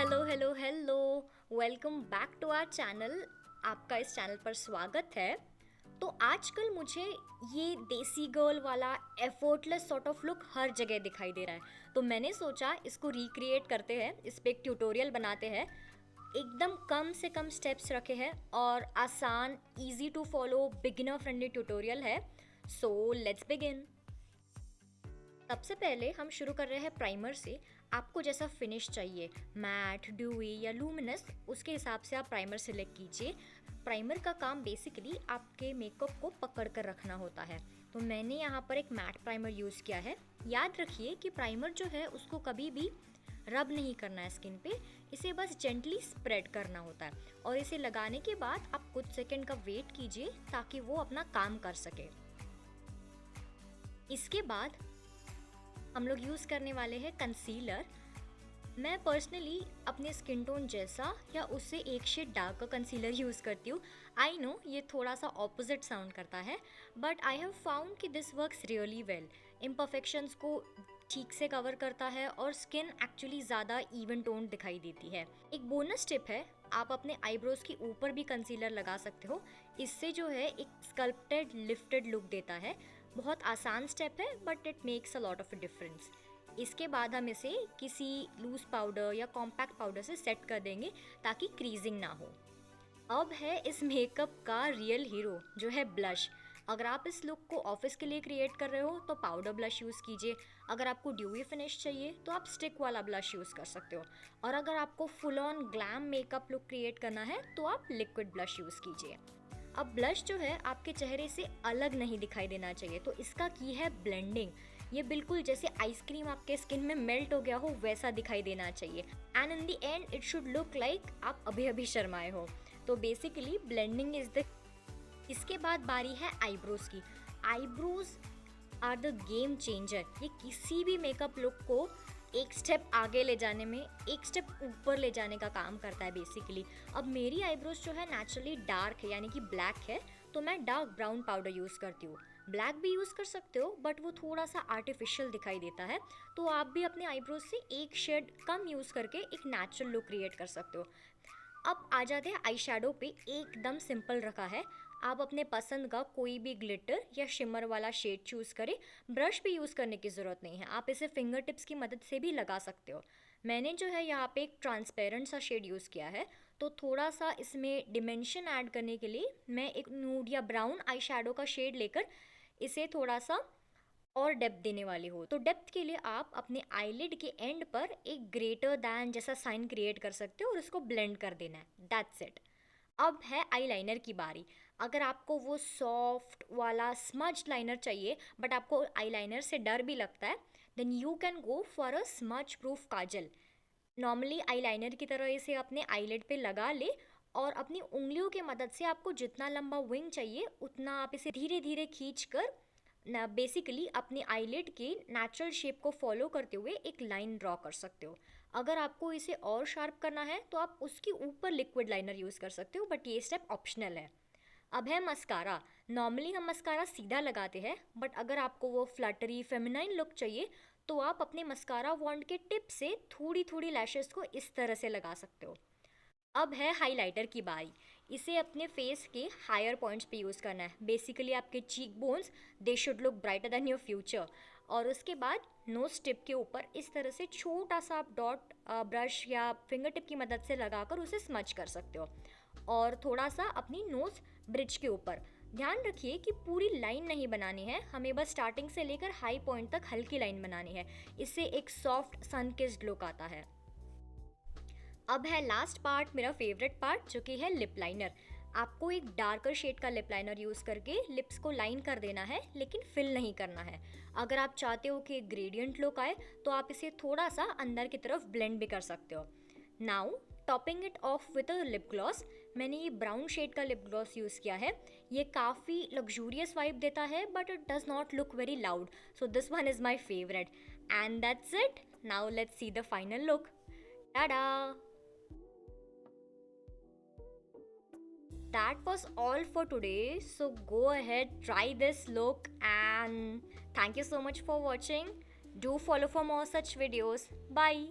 Hello hello hello, welcome back to our channel. आपका इस channel पर स्वागत है। तो आजकल मुझे ये देसी गर्ल वाला एफर्टलेस सॉर्ट ऑफ लुक हर जगह दिखाई दे रहा है, तो मैंने सोचा इसको रिक्रिएट करते हैं, इस पे एक ट्यूटोरियल बनाते हैं। एकदम कम से कम स्टेप्स रखे हैं और आसान, easy to follow, beginner friendly tutorial है। So let's begin. सबसे पहले हम शुरू कर रहे हैं प्राइमर से। आपको जैसा फिनिश चाहिए, मैट, ड्यूई या लूमिनस, उसके हिसाब से आप प्राइमर सिलेक्ट कीजिए। प्राइमर का काम बेसिकली आपके मेकअप को पकड़ कर रखना होता है, तो मैंने यहाँ पर एक मैट प्राइमर यूज़ किया है। याद रखिए कि प्राइमर जो है उसको कभी भी रब नहीं करना है स्किन पे, इसे बस जेंटली स्प्रेड करना होता है। और इसे लगाने के बाद आप कुछ सेकंड का वेट कीजिए ताकि वो अपना काम कर सके। इसके बाद हम लोग यूज़ करने वाले हैं कंसीलर। मैं पर्सनली अपने स्किन टोन जैसा या उससे एक शेड डार्क कंसीलर यूज़ करती हूँ। आई नो ये थोड़ा सा ऑपोजिट साउंड करता है, बट आई हैव फाउंड कि this works really well. Imperfections को ठीक से कवर करता है और स्किन एक्चुअली ज़्यादा इवन टोन दिखाई देती है। एक बोनस टिप है, आप अपने आईब्रोज के ऊपर भी कंसीलर लगा सकते हो। इससे जो है एक स्कल्प्टेड लिफ्टेड लुक देता है। बहुत आसान स्टेप है but it makes a lot of a difference. इसके बाद हम इसे किसी लूज पाउडर या कॉम्पैक्ट पाउडर से सेट कर देंगे ताकि क्रीजिंग ना हो। अब है इस मेकअप का रियल हीरो, जो है ब्लश। अगर आप इस लुक को ऑफिस के लिए क्रिएट कर रहे हो तो पाउडर ब्लश यूज़ कीजिए। अगर आपको ड्यूई फिनिश चाहिए तो आप स्टिक वाला ब्लश यूज़ कर सकते हो। और अगर आपको full on glam makeup look create करना है तो आप लिक्विड ब्लश यूज़ कीजिए। अब ब्लश जो है आपके चेहरे से अलग नहीं दिखाई देना चाहिए, तो इसका की है ब्लेंडिंग। ये बिल्कुल जैसे आइसक्रीम आपके स्किन में मेल्ट हो गया हो वैसा दिखाई देना चाहिए। And in the end it should look like आप अभी अभी शर्माए हो। तो बेसिकली ब्लेंडिंग इज द। इसके बाद बारी है आईब्रोज की। Eyebrows are the game changer. ये किसी भी मेकअप लुक को एक स्टेप आगे ले जाने में, एक स्टेप ऊपर ले जाने का काम करता है बेसिकली। अब मेरी आईब्रोज जो है नेचुरली डार्क है, यानी कि ब्लैक है, तो मैं डार्क ब्राउन पाउडर यूज़ करती हूँ। ब्लैक भी यूज़ कर सकते हो बट वो थोड़ा सा आर्टिफिशियल दिखाई देता है, तो आप भी अपने आईब्रोज से एक शेड कम यूज़ करके एक नेचुरल लुक क्रिएट कर सकते हो। अब आ जाते हैं आई शेडो पे। एकदम सिंपल रखा है। आप अपने पसंद का कोई भी ग्लिटर या शिमर वाला शेड चूज़ करें। ब्रश भी यूज़ करने की ज़रूरत नहीं है, आप इसे फिंगर टिप्स की मदद से भी लगा सकते हो। मैंने जो है यहाँ पे एक ट्रांसपेरेंट सा शेड यूज़ किया है, तो थोड़ा सा इसमें डिमेंशन ऐड करने के लिए मैं एक नूड या ब्राउन आई शेडो का शेड लेकर इसे थोड़ा सा और डेप्थ देने वाली हो। तो डेप्थ के लिए आप अपने आईलिड के एंड पर एक ग्रेटर दैन जैसा साइन क्रिएट कर सकते हो और उसको ब्लेंड कर देना है। That's it. अब है आईलाइनर की बारी। अगर आपको वो सॉफ्ट वाला स्मज लाइनर चाहिए बट आपको आईलाइनर से डर भी लगता है, then you can go for a smudge proof kajal. Normally eyeliner की तरह इसे अपने आईलिड पे लगा ले और अपनी उंगलियों की मदद से आपको जितना लंबा विंग चाहिए उतना आप इसे धीरे धीरे खींच कर बेसिकली अपनी आईलिड के नेचुरल शेप को फॉलो करते हुए एक लाइन ड्रॉ कर सकते हो। अगर आपको इसे और शार्प करना है तो आप उसके ऊपर लिक्विड लाइनर यूज़ कर सकते हो, बट ये स्टेप ऑप्शनल है। अब है मस्कारा। नॉर्मली हम मस्कारा सीधा लगाते हैं, बट अगर आपको वो फ्लटरी फेमिनाइन लुक चाहिए तो आप अपने मस्कारा वॉन्ड के टिप से थोड़ी थोड़ी लैशेस को इस तरह से लगा सकते हो। अब है हाइलाइटर की बारी। इसे अपने फेस के हायर पॉइंट्स पे यूज़ करना है। बेसिकली आपके cheek bones, they should look brighter then your future. और उसके बाद नोज टिप के ऊपर इस तरह से छोटा सा आप डॉट ब्रश या फिंगर टिप की मदद से लगाकर उसे स्मच कर सकते हो। और थोड़ा सा अपनी नोज ब्रिज के ऊपर। ध्यान रखिए कि पूरी लाइन नहीं बनानी है, हमें बस स्टार्टिंग से लेकर हाई पॉइंट तक हल्की लाइन बनानी है। इससे एक सॉफ्ट सन किस्ड लुक आता है। अब है लास्ट पार्ट, मेरा फेवरेट पार्ट, जो कि है लिप लाइनर। आपको एक डार्कर शेड का लिप लाइनर यूज़ करके लिप्स को लाइन कर देना है, लेकिन फिल नहीं करना है। अगर आप चाहते हो कि ग्रेडियंट लुक आए तो आप इसे थोड़ा सा अंदर की तरफ ब्लेंड भी कर सकते हो। Now topping it of with a lip gloss. मैंने ये ब्राउन शेड का लिप ग्लॉस यूज़ किया है। ये काफ़ी लग्जूरियस वाइब देता है but it does not look very loud, so this one is my favourite. And that's it. Now let's see the final look. Tada! That was all for today, so go ahead, try this look, and thank you so much for watching. Do follow for more such videos. Bye.